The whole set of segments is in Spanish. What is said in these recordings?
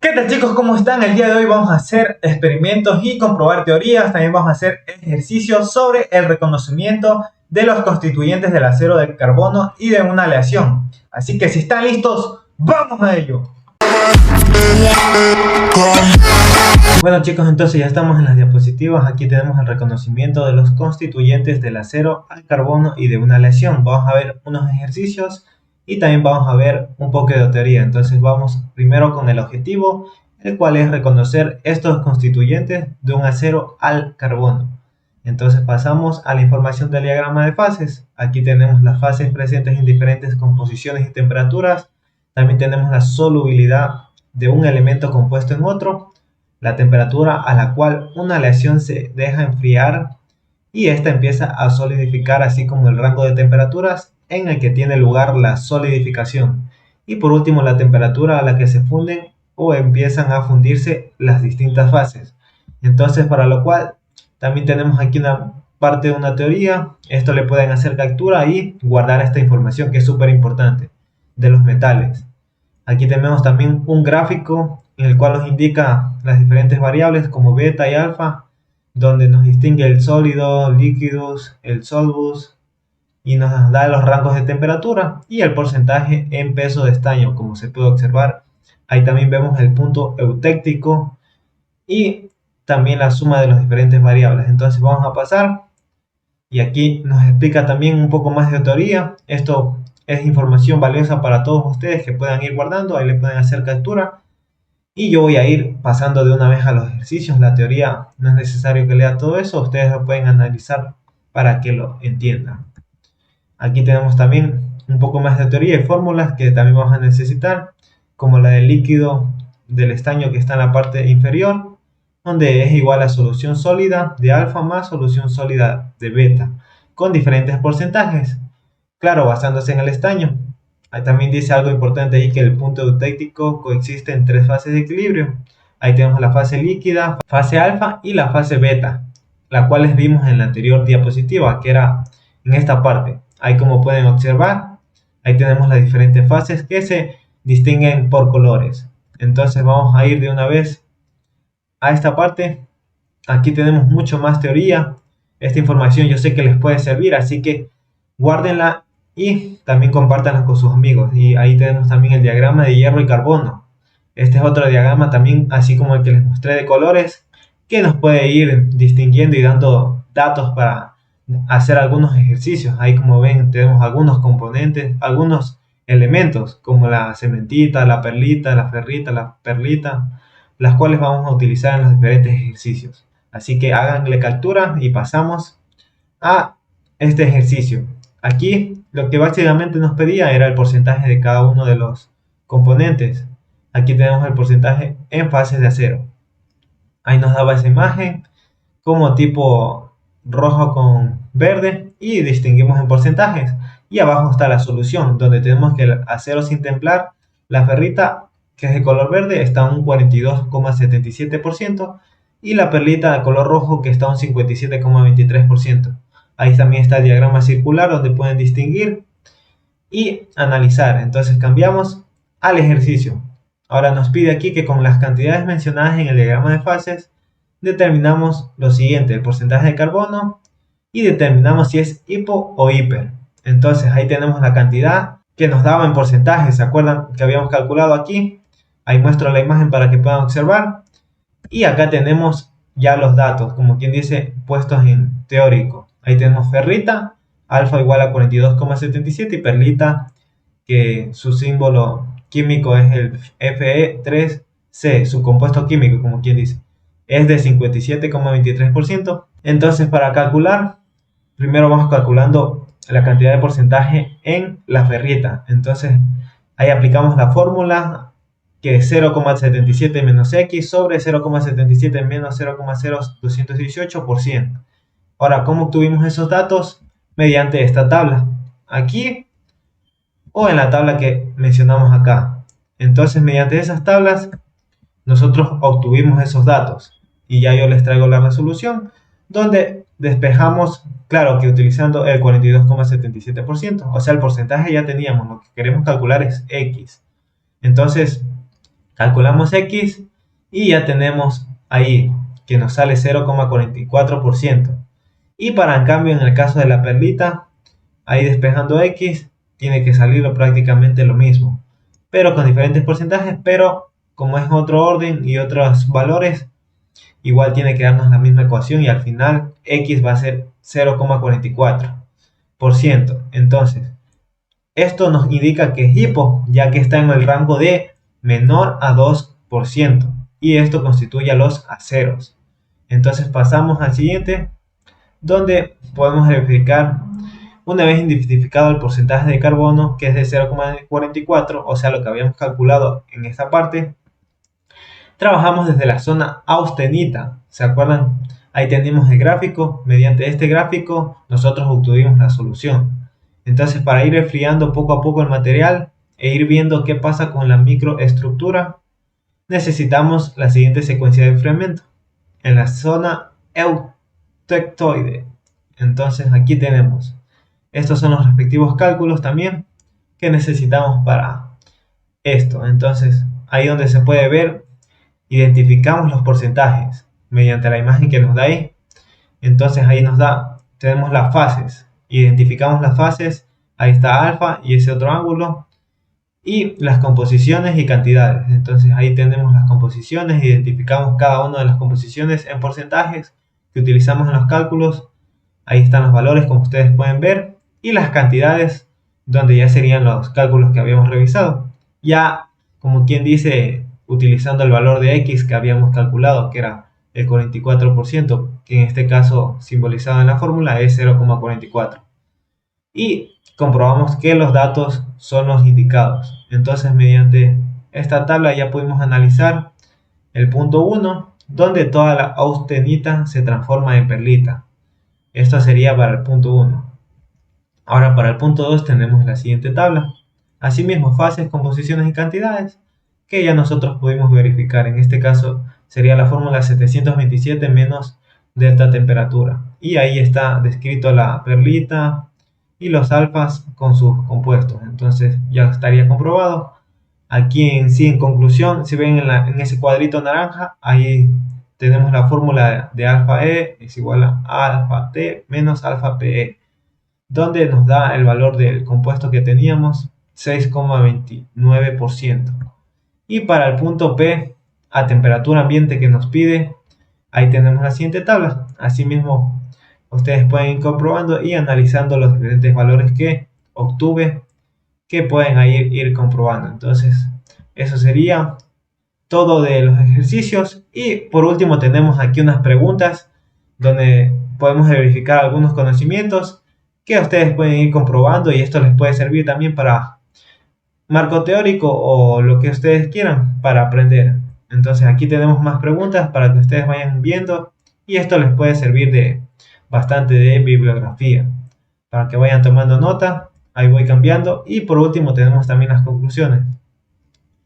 ¿Qué tal, chicos? ¿Cómo están? El día de hoy vamos a hacer experimentos y comprobar teorías. También vamos a hacer ejercicios sobre el reconocimiento de los constituyentes del acero, del carbono y de una aleación. Así que si están listos, ¡vamos a ello! Bueno, chicos, entonces ya estamos en las diapositivas. Aquí tenemos el reconocimiento de los constituyentes del acero, al carbono y de una aleación. Vamos a ver unos ejercicios y también vamos a ver un poco de teoría. Entonces vamos primero con el objetivo, el cual es reconocer estos constituyentes de un acero al carbono. Entonces pasamos a la información del diagrama de fases. Aquí tenemos las fases presentes en diferentes composiciones y temperaturas. También tenemos la solubilidad de un elemento compuesto en otro, la temperatura a la cual una aleación se deja enfriar y esta empieza a solidificar, así como el rango de temperaturas en el que tiene lugar la solidificación, y por último la temperatura a la que se funden o empiezan a fundirse las distintas fases. Entonces, para lo cual también tenemos aquí una parte de una teoría. Esto le pueden hacer captura y guardar esta información, que es súper importante, de los metales. Aquí tenemos también un gráfico en el cual nos indica las diferentes variables como beta y alfa, donde nos distingue el sólido, líquidos, el solvus, y nos da los rangos de temperatura y el porcentaje en peso de estaño, como se puede observar. Ahí también vemos el punto eutéctico y también la suma de las diferentes variables. Entonces vamos a pasar y aquí nos explica también un poco más de teoría. Esto es información valiosa para todos ustedes que puedan ir guardando. Ahí le pueden hacer captura y yo voy a ir pasando de una vez a los ejercicios. La teoría no es necesario que lea todo eso, ustedes lo pueden analizar para que lo entiendan. Aquí tenemos también un poco más de teoría y fórmulas que también vamos a necesitar, como la del líquido del estaño que está en la parte inferior, donde es igual a solución sólida de alfa más solución sólida de beta, con diferentes porcentajes, claro, basándose en el estaño. Ahí también dice algo importante ahí, que el punto eutéctico coexiste en tres fases de equilibrio. Ahí tenemos la fase líquida, fase alfa y la fase beta, la cual les vimos en la anterior diapositiva, que era en esta parte. Ahí, como pueden observar, ahí tenemos las diferentes fases que se distinguen por colores. Entonces vamos a ir de una vez a esta parte. Aquí tenemos mucho más teoría. Esta información yo sé que les puede servir, así que guárdenla y también compártanla con sus amigos. Y ahí tenemos también el diagrama de hierro y carbono. Este es otro diagrama también, así como el que les mostré de colores, que nos puede ir distinguiendo y dando datos para hacer algunos ejercicios. Ahí, como ven, tenemos algunos componentes, algunos elementos como la cementita, la perlita, la ferrita, la perlita, las cuales vamos a utilizar en los diferentes ejercicios. Así que háganle captura y pasamos a este ejercicio. Aquí lo que básicamente nos pedía era el porcentaje de cada uno de los componentes. Aquí tenemos el porcentaje en fases de acero. Ahí nos daba esa imagen como tipo rojo con verde y distinguimos en porcentajes. Y abajo está la solución, donde tenemos que el acero sin templar, la ferrita, que es de color verde, está a un 42,77%, y la perlita de color rojo, que está a un 57,23%. Ahí también está el diagrama circular, donde pueden distinguir y analizar. Entonces cambiamos al ejercicio. Ahora nos pide aquí que con las cantidades mencionadas en el diagrama de fases determinamos lo siguiente: el porcentaje de carbono, y determinamos si es hipo o hiper. Entonces ahí tenemos la cantidad que nos daba en porcentaje. ¿Se acuerdan que habíamos calculado aquí? Ahí muestro la imagen para que puedan observar. Y acá tenemos ya los datos, como quien dice, puestos en teórico. Ahí tenemos ferrita, alfa igual a 42,77, y perlita, que su símbolo químico es el Fe3C, su compuesto químico, como quien dice, es de 57,23%. Entonces, para calcular, primero vamos calculando la cantidad de porcentaje en la ferrita. Entonces ahí aplicamos la fórmula, que es 0,77 menos x sobre 0,77 menos 0,0218%. Ahora, ¿cómo obtuvimos esos datos? Mediante esta tabla, aquí o en la tabla que mencionamos acá. Entonces, mediante esas tablas nosotros obtuvimos esos datos, y ya yo les traigo la resolución, donde despejamos, claro que utilizando el 42,77%, o sea, el porcentaje ya teníamos, lo que queremos calcular es x. Entonces Calculamos X y ya tenemos ahí que nos sale 0,44%. Y para en cambio en el caso de la perlita, ahí despejando X, tiene que salir prácticamente lo mismo, pero con diferentes porcentajes, pero como es otro orden y otros valores, igual tiene que darnos la misma ecuación y al final X va a ser 0,44%. Entonces, esto nos indica que es hipo, ya que está en el rango de menor a 2%, y esto constituye a los aceros. Entonces pasamos al siguiente, donde podemos verificar, una vez identificado el porcentaje de carbono, que es de 0,44, o sea lo que habíamos calculado en esta parte, trabajamos desde la zona austenita. ¿Se acuerdan? Ahí tenemos el gráfico. Mediante este gráfico nosotros obtuvimos la solución. Entonces, para ir enfriando poco a poco el material e ir viendo qué pasa con la microestructura, necesitamos la siguiente secuencia de enfriamiento en la zona eutectoide. Entonces aquí tenemos, estos son los respectivos cálculos también que necesitamos para esto. Entonces ahí donde se puede ver, identificamos los porcentajes mediante la imagen que nos da ahí. Entonces ahí nos da, tenemos las fases, identificamos las fases, ahí está alfa y ese otro ángulo, y las composiciones y cantidades. Entonces ahí tenemos las composiciones, identificamos cada una de las composiciones en porcentajes que utilizamos en los cálculos. Ahí están los valores como ustedes pueden ver, y las cantidades donde ya serían los cálculos que habíamos revisado, ya como quien dice utilizando el valor de X que habíamos calculado, que era el 44%, que en este caso simbolizado en la fórmula es 0,44, y comprobamos que los datos son los indicados. Entonces mediante esta tabla ya pudimos analizar el punto 1, donde toda la austenita se transforma en perlita. Esto sería para el punto 1. Ahora para el punto 2 tenemos la siguiente tabla. Asimismo, fases, composiciones y cantidades que ya nosotros pudimos verificar. En este caso sería la fórmula 727 menos delta temperatura. Y ahí está descrito la perlita y los alfas con sus compuestos. Entonces ya estaría comprobado. Aquí en conclusión, si ven en ese cuadrito naranja, ahí tenemos la fórmula de alfa E es igual a alfa T menos alfa PE, donde nos da el valor del compuesto que teníamos, 6,29%. Y para el punto P, a temperatura ambiente que nos pide, ahí tenemos la siguiente tabla. Asimismo, ustedes pueden ir comprobando y analizando los diferentes valores que obtuve, que pueden ir comprobando. Entonces, eso sería todo de los ejercicios. Y por último tenemos aquí unas preguntas donde podemos verificar algunos conocimientos que ustedes pueden ir comprobando, y esto les puede servir también para marco teórico o lo que ustedes quieran para aprender. Entonces aquí tenemos más preguntas para que ustedes vayan viendo, y esto les puede servir de bastante de bibliografía para que vayan tomando nota. Ahí voy cambiando. Y por último tenemos también las conclusiones,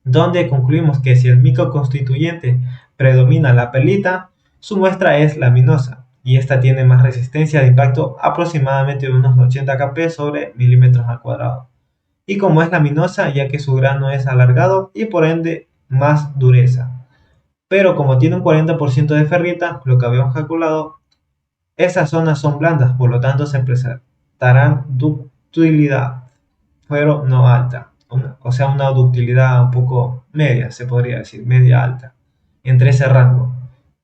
donde concluimos que si el microconstituyente predomina la perlita, su muestra es laminosa, y esta tiene más resistencia de impacto, aproximadamente de unos 80 kP sobre milímetros al cuadrado. Y como es laminosa, ya que su grano es alargado y por ende más dureza. Pero como tiene un 40% de ferrita, lo que habíamos calculado, esas zonas son blandas, por lo tanto se presentarán ductilidad, pero no alta. O sea, una ductilidad un poco media, se podría decir, media alta, entre ese rango.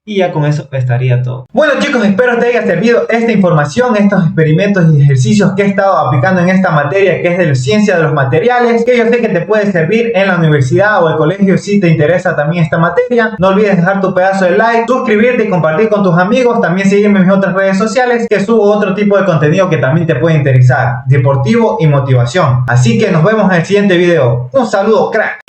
Y ya con eso estaría todo. Bueno chicos, espero te haya servido esta información, estos experimentos y ejercicios que he estado aplicando en esta materia que es de la ciencia de los materiales, que yo sé que te puede servir en la universidad o el colegio si te interesa también esta materia. No olvides dejar tu pedazo de like, suscribirte y compartir con tus amigos. También sígueme en mis otras redes sociales que subo otro tipo de contenido que también te puede interesar, deportivo y motivación. Así que nos vemos en el siguiente video. Un saludo, crack.